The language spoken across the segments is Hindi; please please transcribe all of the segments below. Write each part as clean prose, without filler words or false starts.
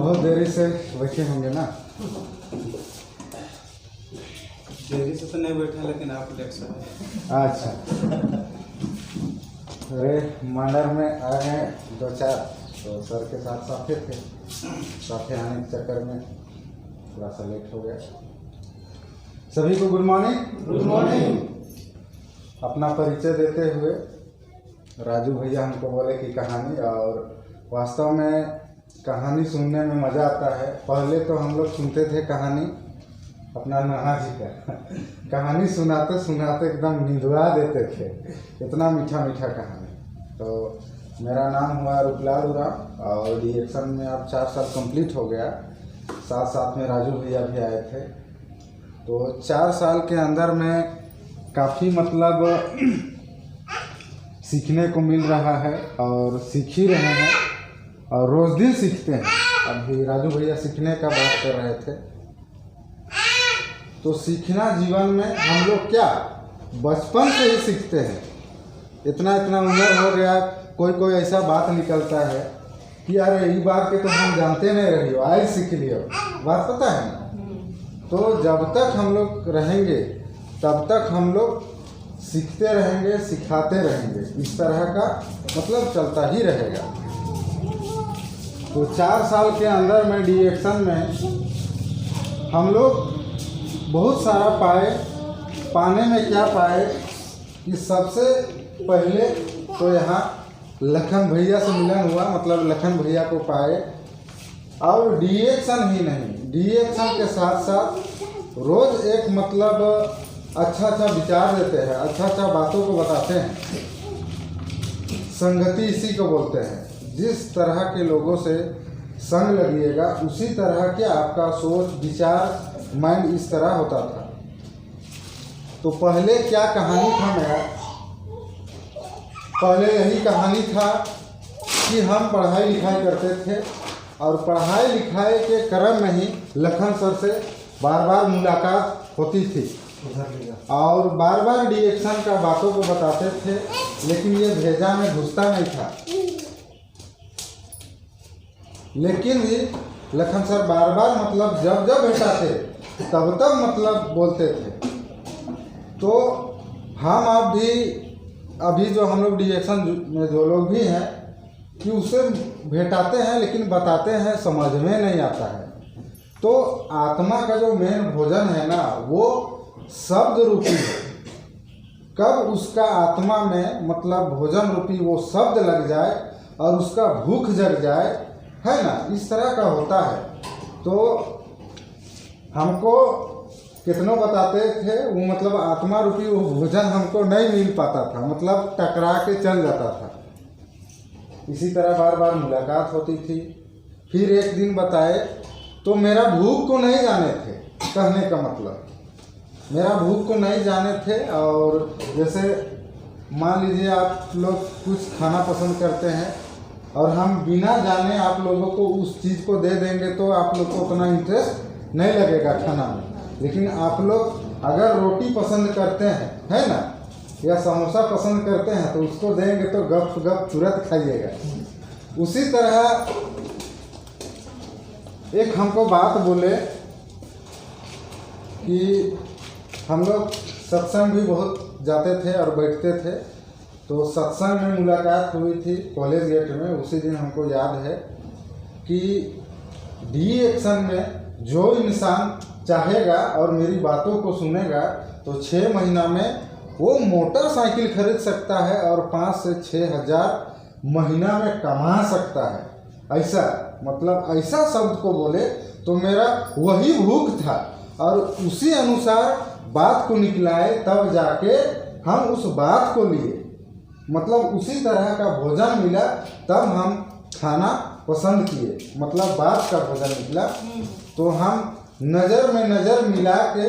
बहुत देरी से बैठे होंगे ना? देरी से तो नहीं बैठे, लेकिन आप लेट से आए। अच्छा। अरे मंडर में आए हैं 2-4, तो सर के साथ साथे थे, साथे आने के चक्कर में थोड़ा सा लेट हो गया। सभी को गुड मॉर्निंग। Good morning. अपना परिचय देते हुए राजू भैया हमको बोले कि कहानी, और वास्तव में कहानी सुनने में मज़ा आता है। पहले तो हम लोग सुनते थे कहानी अपना नाना जी का कहानी सुनाते सुनाते एकदम निंदवा देते थे, इतना मीठा मीठा कहानी। तो मेरा नाम हुआ रूपलाल उरांव और डीएक्शन में अब 4 साल कंप्लीट हो गया। साथ साथ में राजू भैया भी आए थे। तो 4 साल के अंदर में काफ़ी मतलब सीखने को मिल रहा है और सीख ही रहे हैं और रोज़ दिन सीखते हैं। अभी राजू भैया सीखने का बात कर रहे थे, तो सीखना जीवन में हम लोग क्या बचपन से ही सीखते हैं। इतना इतना उम्र हो गया, कोई कोई ऐसा बात निकलता है कि अरे ये बात के तो हम जानते नहीं रही हो, आज सीख लियो, बात पता है ना। तो जब तक हम लोग रहेंगे तब तक हम लोग सीखते रहेंगे, सिखाते रहेंगे, इस तरह का मतलब चलता ही रहेगा। तो 4 साल के अंदर में डीएक्शन में हम लोग बहुत सारा पाए। पाने में क्या पाए कि सबसे पहले तो यहाँ लखन भैया से मिलन हुआ, मतलब लखन भैया को पाए। और डीएक्शन ही नहीं, डीएक्शन के साथ साथ रोज़ एक मतलब अच्छा अच्छा विचार देते हैं, अच्छा अच्छा बातों को बताते हैं। संगति इसी को बोलते हैं। जिस तरह के लोगों से संग लगिएगा उसी तरह के आपका सोच विचार माइंड इस तरह होता था। तो पहले क्या कहानी था मेरा, पहले यही कहानी था कि हम पढ़ाई लिखाई करते थे और पढ़ाई लिखाई के क्रम में ही लखन सर से बार बार मुलाकात होती थी और बार बार डीएक्शन का बातों को बताते थे, लेकिन ये भेजा में घुसता नहीं था। लेकिन भी लखन सर बार बार मतलब जब जब भेटाते तब तब मतलब बोलते थे। तो हम अभी जो हम लोग डीएक्शन में जो लोग भी हैं कि उससे भेटाते हैं, लेकिन बताते हैं समझ में नहीं आता है। तो आत्मा का जो मेन भोजन है ना, वो शब्द रूपी है। कब उसका आत्मा में मतलब भोजन रूपी वो शब्द लग जाए और उसका भूख जग जाए, है ना, इस तरह का होता है। तो हमको कितनों बताते थे वो मतलब आत्मा रूपी वो भोजन हमको नहीं मिल पाता था, मतलब टकरा के चल जाता था। इसी तरह बार बार मुलाकात होती थी। फिर एक दिन बताए तो मेरा भूख को नहीं जाने थे, कहने का मतलब मेरा भूख को नहीं जाने थे। और जैसे मान लीजिए आप लोग कुछ खाना पसंद करते हैं और हम बिना जाने आप लोगों को उस चीज़ को दे देंगे तो आप लोग को उतना इंटरेस्ट नहीं लगेगा खाना में। लेकिन आप लोग अगर रोटी पसंद करते हैं, है ना, या समोसा पसंद करते हैं तो उसको देंगे तो गप गप तुरंत खाइएगा। उसी तरह एक हमको बात बोले कि हम लोग सत्संग भी बहुत जाते थे और बैठते थे। तो सत्संग में मुलाकात हुई थी कॉलेज गेट में। उसी दिन हमको याद है कि डीएक्शन में जो इंसान चाहेगा और मेरी बातों को सुनेगा तो 6 महीना में वो मोटरसाइकिल खरीद सकता है और 5 से 6 हज़ार महीना में कमा सकता है। ऐसा मतलब ऐसा शब्द को बोले तो मेरा वही भूख था और उसी अनुसार बात को निकलाए, तब जाके हम उस बात को लिए, मतलब उसी तरह का भोजन मिला तब हम खाना पसंद किए, मतलब बात का भोजन निकला। तो हम नज़र में नज़र मिला के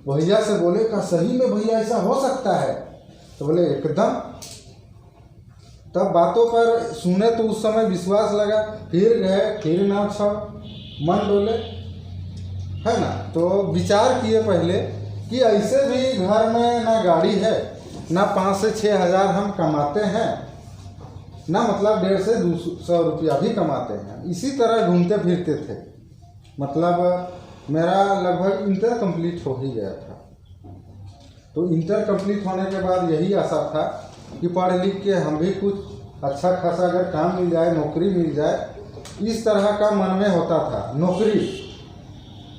भैया से बोले का सही में भैया ऐसा हो सकता है? तो बोले एकदम। तब बातों पर सुने तो उस समय विश्वास लगा, फिर गए, फिर ना अच्छा मन डोले, है ना। तो विचार किए पहले कि ऐसे भी घर में ना गाड़ी है ना 5 से 6 हज़ार हम कमाते हैं, ना मतलब 150 से 200 रुपया भी कमाते हैं। इसी तरह ढूंढते फिरते थे। मतलब मेरा लगभग इंटर कंप्लीट हो ही गया था। तो इंटर कंप्लीट होने के बाद यही आशा था कि पढ़ लिख के हम भी कुछ अच्छा खासा अगर काम मिल जाए, नौकरी मिल जाए, इस तरह का मन में होता था। नौकरी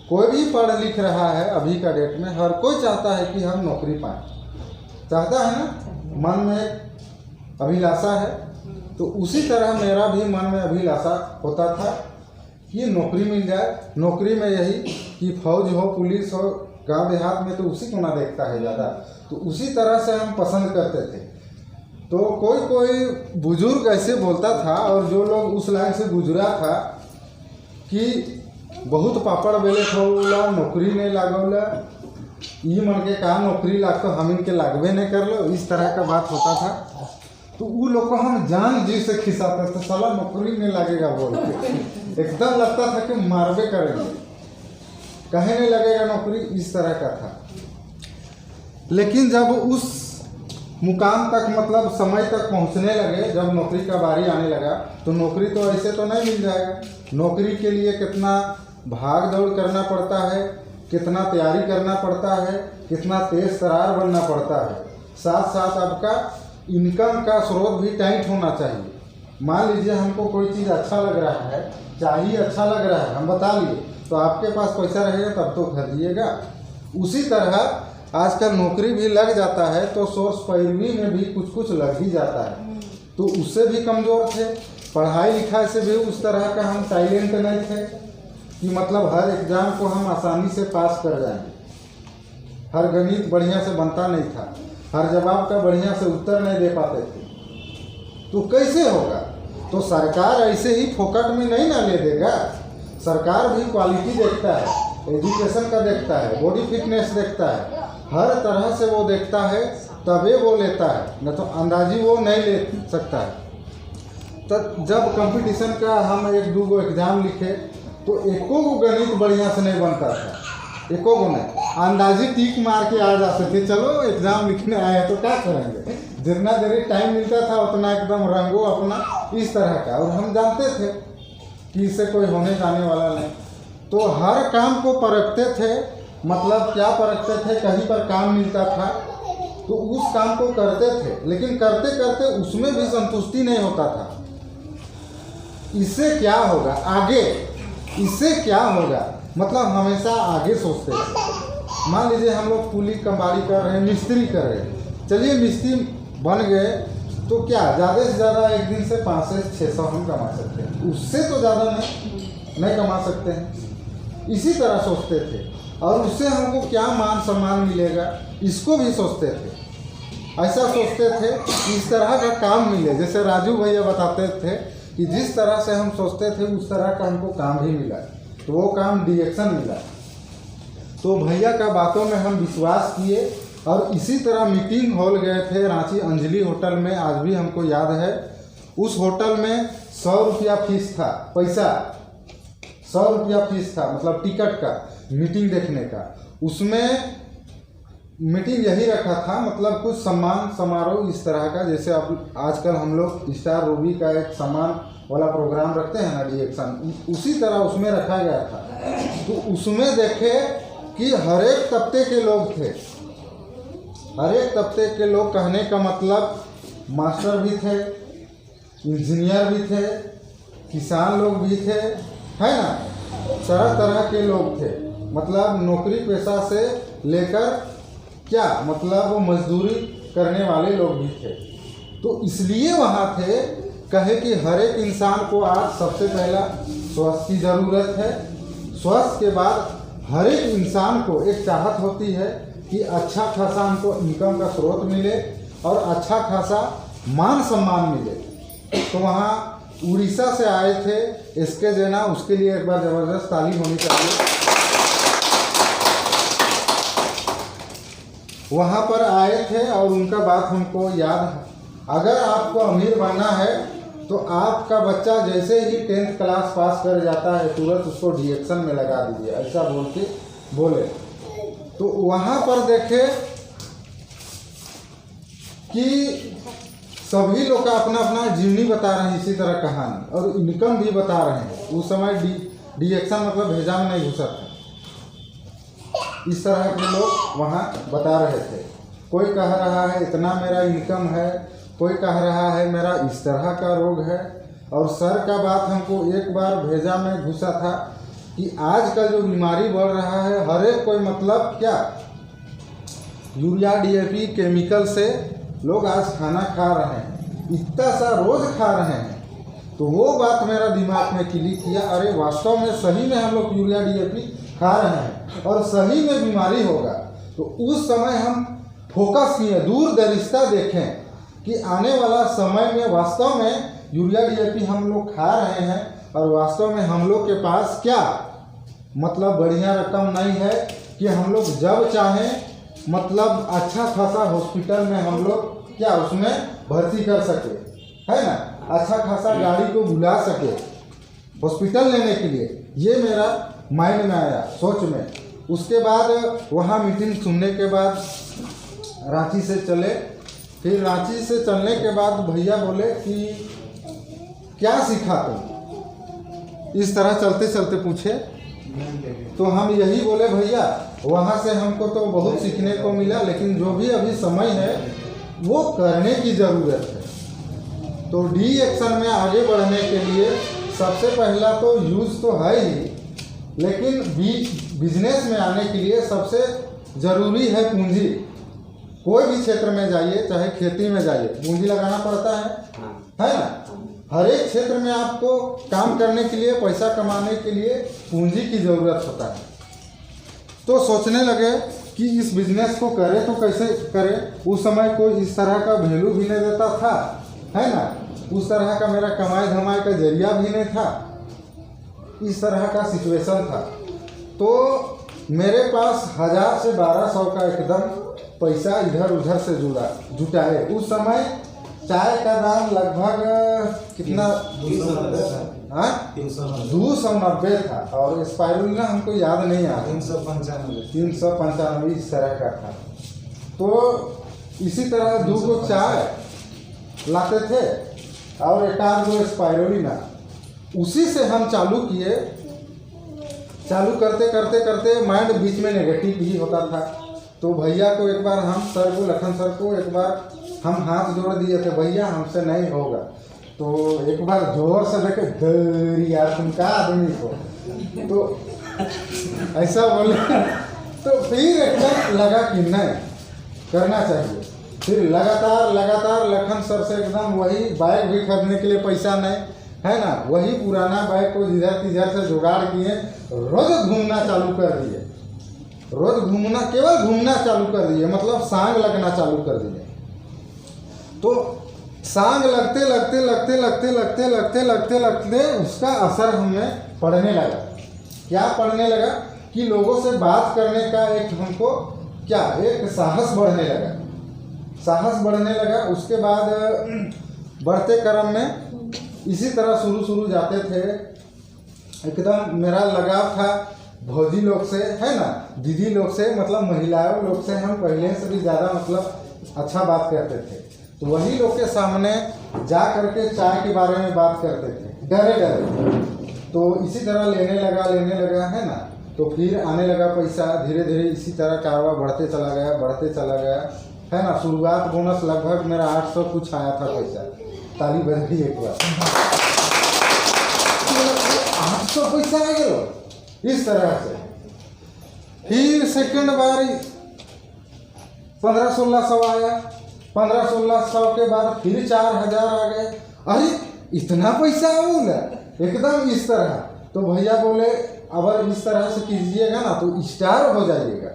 कोई भी पढ़ लिख रहा है अभी का डेट में, हर कोई चाहता है कि हम नौकरी पाएं, चाहता है ना, मन में अभिलाषा है। तो उसी तरह मेरा भी मन में अभिलाषा होता था कि नौकरी मिल जाए। नौकरी में यही कि फौज हो, पुलिस हो, गांव देहात में तो उसी को ना देखता है ज़्यादा, तो उसी तरह से हम पसंद करते थे। तो कोई कोई बुजुर्ग ऐसे बोलता था, और जो लोग उस लाइन से गुजरा था कि बहुत पापड़ बेले खोला, नौकरी नहीं लागौला, ये मन के कहा नौकरी लाग तो हम इनके लागबे नहीं कर लो, इस तरह का बात होता था। तो वो लोग को हम जान जी से खिसाते थे, साला नौकरी नहीं लगेगा बोल के। एकदम लगता था कि मारबे करेंगे, कहीं नहीं लगेगा नौकरी, इस तरह का था। लेकिन जब उस मुकाम तक मतलब समय तक पहुंचने लगे, जब नौकरी का बारी आने लगा, तो नौकरी तो ऐसे तो नहीं मिल जाएगा। नौकरी के लिए कितना भाग दौड़ करना पड़ता है, कितना तैयारी करना पड़ता है, कितना तेज तरार बनना पड़ता है। साथ साथ आपका इनकम का स्रोत भी टाइट होना चाहिए। मान लीजिए हमको कोई चीज़ अच्छा लग रहा है, चाहिए अच्छा लग रहा है, हम बता लिए, तो आपके पास पैसा रहेगा तब तो खरीदिएगा। उसी तरह आजकल नौकरी भी लग जाता है तो सोर्स पैरवी में भी कुछ कुछ लग ही जाता है। तो उससे भी कमज़ोर थे। पढ़ाई लिखाई से भी उस तरह का हम टैलेंट नहीं थे कि मतलब हर एग्ज़ाम को हम आसानी से पास कर जाएंगे। हर गणित बढ़िया से बनता नहीं था, हर जवाब का बढ़िया से उत्तर नहीं दे पाते थे। तो कैसे होगा? तो सरकार ऐसे ही फोकट में नहीं ना ले देगा। सरकार भी क्वालिटी देखता है, एजुकेशन का देखता है, बॉडी फिटनेस देखता है, हर तरह से वो देखता है, तभी वो लेता है, न तो अंदाजी वो नहीं ले सकता है। तो जब कंपटीशन का हम 1-2 गो एग्ज़ाम लिखे तो एको गो गणित बढ़िया से नहीं बनता था, एको गो नहीं। अंदाजी टीक मार के आ जाते थे, चलो एग्ज़ाम लिखने आए तो क्या करेंगे, जितना देरी टाइम मिलता था उतना एकदम रंगो अपना, इस तरह का। और हम जानते थे कि इससे कोई होने जाने वाला नहीं। तो हर काम को परखते थे। मतलब क्या परखते थे, कहीं पर काम मिलता था तो उस काम को करते थे, लेकिन करते करते उसमें भी संतुष्टि नहीं होता था। इससे क्या होगा आगे, इससे क्या होगा, मतलब हमेशा आगे सोचते थे। मान लीजिए हम लोग कुली कमारी कर रहे हैं, मिस्त्री कर रहे हैं, चलिए मिस्त्री बन गए तो क्या ज़्यादा से ज़्यादा एक दिन से 500 से 600 हम कमा सकते हैं, उससे तो ज़्यादा नहीं कमा सकते हैं। इसी तरह सोचते थे। और उससे हमको क्या मान सम्मान मिलेगा, इसको भी सोचते थे। ऐसा सोचते थे कि इस तरह का काम मिले। जैसे राजू भैया बताते थे कि जिस तरह से हम सोचते थे उस तरह का हमको काम भी मिला, तो वो काम डिरेक्शन मिला। तो भैया का बातों में हम विश्वास किए और इसी तरह मीटिंग हॉल गए थे रांची अंजलि होटल में, आज भी हमको याद है। उस होटल में 100 रुपया फीस था, पैसा 100 रुपया फीस था, मतलब टिकट का, मीटिंग देखने का। उसमें मीटिंग यही रखा था, मतलब कुछ सम्मान समारोह इस तरह का, जैसे अब आजकल हम लोग स्टार रूबी का एक सम्मान वाला प्रोग्राम रखते हैं ना, रिएक्शन, उसी तरह उसमें रखा गया था। तो उसमें देखे कि हर एक तबके के लोग थे, हर एक तबके के लोग, कहने का मतलब मास्टर भी थे, इंजीनियर भी थे, किसान लोग भी थे, है ना, तरह तरह के लोग थे। मतलब नौकरी पेशा से लेकर क्या मतलब वो मजदूरी करने वाले लोग भी थे। तो इसलिए वहाँ थे, कहे कि हर एक इंसान को आज सबसे पहला स्वास्थ्य की ज़रूरत है। स्वास्थ्य के बाद हर एक इंसान को एक चाहत होती है कि अच्छा खासा हमको इनकम का स्रोत मिले और अच्छा खासा मान सम्मान मिले। तो वहाँ उड़ीसा से आए थे एसके जेना, उसके लिए एक बार ज़बरदस्त तालीम होनी चाहिए। वहाँ पर आए थे और उनका बात हमको याद है। अगर आपको अमीर बनना है तो आपका बच्चा जैसे ही 10th क्लास पास कर जाता है तुरंत उसको डिएक्शन में लगा दीजिए, ऐसा बोल के बोले। तो वहाँ पर देखे कि सभी लोग का अपना अपना जीवनी बता रहे हैं, इसी तरह कहानी और इनकम भी बता रहे हैं। उस समय डिएक्शन मतलब भेजा में नहीं घुसा था। इस तरह के लोग वहाँ बता रहे थे। कोई कह रहा है इतना मेरा इनकम है, कोई कह रहा है मेरा इस तरह का रोग है। और सर का बात हमको एक बार भेजा में घुसा था कि आजकल जो बीमारी बढ़ रहा है, हर एक कोई मतलब क्या यूरिया डीएपी केमिकल से लोग आज खाना खा रहे हैं, इतना सा रोज खा रहे हैं। तो वो बात मेरा दिमाग में क्लिक किया, अरे वास्तव में सही में हम लोग यूरिया डीएपी खा रहे हैं और सही में बीमारी होगा। तो उस समय हम फोकस किए, दूरदर्शिता देखें कि आने वाला समय में वास्तव में यूरिया डीएपी हम लोग खा रहे हैं और वास्तव में हम लोग के पास क्या मतलब बढ़िया रकम नहीं है कि हम लोग जब चाहें मतलब अच्छा खासा हॉस्पिटल में हम लोग क्या उसमें भर्ती कर सके, है ना, अच्छा खासा गाड़ी को बुला सके हॉस्पिटल लेने के लिए। ये मेरा माइंड में आया, सोच में। उसके बाद वहाँ मीटिंग सुनने के बाद रांची से चले। फिर रांची से चलने के बाद भैया बोले कि क्या सीखा तुम, इस तरह चलते चलते पूछे। तो हम यही बोले भैया वहाँ से हमको तो बहुत सीखने को मिला, लेकिन जो भी अभी समय है वो करने की ज़रूरत है। तो डिएक्शन में आगे बढ़ने के लिए सबसे पहला तो यूज तो है ही, लेकिन बिजनेस में आने के लिए सबसे ज़रूरी है पूंजी। कोई भी क्षेत्र में जाइए, चाहे खेती में जाइए, पूंजी लगाना पड़ता है ना। हर एक क्षेत्र में आपको काम करने के लिए, पैसा कमाने के लिए पूंजी की ज़रूरत होता है। तो सोचने लगे कि इस बिजनेस को करें तो कैसे करें। उस समय कोई इस तरह का वैल्यू भी नहीं देता था, है ना, उस तरह का मेरा कमाई धमाई का जरिया भी नहीं था, इस तरह का सिचुएशन था। तो मेरे पास 1000 से 1200 का एकदम पैसा इधर उधर से जुटाए। उस समय चाय का दाम लगभग कितना 290 था और स्पाइरुलिना हमको याद नहीं आ रहा, 395 इस तरह का था। तो इसी तरह 2 गो चाय लाते थे और 1-2 स्पाइरुलिना, उसी से हम चालू किए। चालू करते करते करते माइंड बीच में नेगेटिव भी होता था। तो भैया को एक बार हम सर को, लखन सर को एक बार हम हाथ जोड़ दिए थे, भैया हमसे नहीं होगा। तो एक बार जोर से लेके यार तुम क्या आदमी हो, तो ऐसा बोले। तो फिर एकदम लगा कि नहीं करना चाहिए। फिर लगातार लखन सर से एकदम वही बाइक भी खरीदने के लिए पैसा नहीं, है ना, वही पुराना बाइक को जिधर तिधर से जुगाड़ किए, रोज घूमना चालू कर दिए। रोज घूमना, केवल घूमना चालू कर दिए, मतलब सांग लगना चालू कर दिए। तो सांग लगते उसका असर हमें पड़ने लगा। क्या पड़ने लगा कि लोगों से बात करने का एक हमको क्या एक साहस बढ़ने लगा। उसके बाद बढ़ते क्रम में इसी तरह शुरू जाते थे। एकदम मेरा लगाव था भौजी लोग से, है ना, दीदी लोग से, मतलब महिलाओं लोग से हम पहले से भी ज़्यादा मतलब अच्छा बात करते थे। तो वही लोग के सामने जा करके चाय के बारे में बात करते थे डरे। तो इसी तरह लेने लगा, है ना। तो फिर आने लगा पैसा, धीरे धीरे इसी तरह कारोबार बढ़ते चला गया, है ना। शुरुआत बोनस लगभग मेरा 800 कुछ आया था पैसा, ताली बज गई एक बार, 800 पैसा आ गया इस तरह से। फिर सेकंड बार 1500-1600 आया, 1500-1600 के बाद फिर 4000 आ गए। अरे इतना पैसा आऊँगा एकदम इस तरह। तो भैया बोले अगर इस तरह से कीजिएगा ना तो स्टार हो जाइएगा।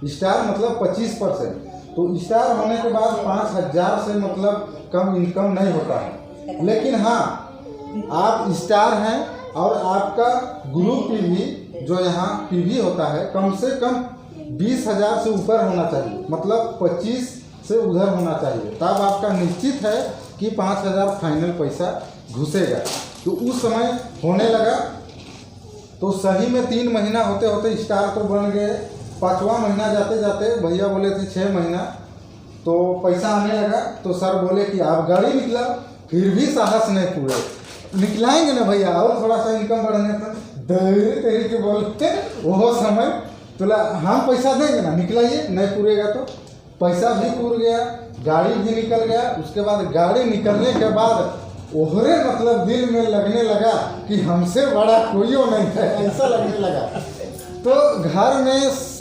स्टार मतलब 25%। तो स्टार होने के बाद 5000 से मतलब कम इनकम नहीं होता है। लेकिन हाँ, आप स्टार हैं और आपका ग्रुप पीवी जो यहाँ पीवी होता है कम से कम 20,000 से ऊपर होना चाहिए, मतलब 25 से उधर होना चाहिए। तब आपका निश्चित है कि 5,000 फाइनल पैसा घुसेगा। तो उस समय होने लगा। तो सही में 3 महीना होते होते स्टार तो बन गए। 5वां महीना जाते जाते भैया बोले थे 6 महीना, तो पैसा आने लगा तो सर बोले कि आप गाड़ी निकला, फिर भी साहस नहीं पूरे, निकलाएंगे ना भैया और थोड़ा सा इनकम बढ़ने पर देरी तेरी के बोलते वो समय बोला हम पैसा देंगे ना, निकलाइए, नहीं पूरेगा तो पैसा भी पूर गया, गाड़ी भी निकल गया। उसके बाद गाड़ी निकलने के बाद ओहरे मतलब दिल में लगने लगा कि हमसे बड़ा कोई नहीं है, ऐसा लगने लगा। तो घर में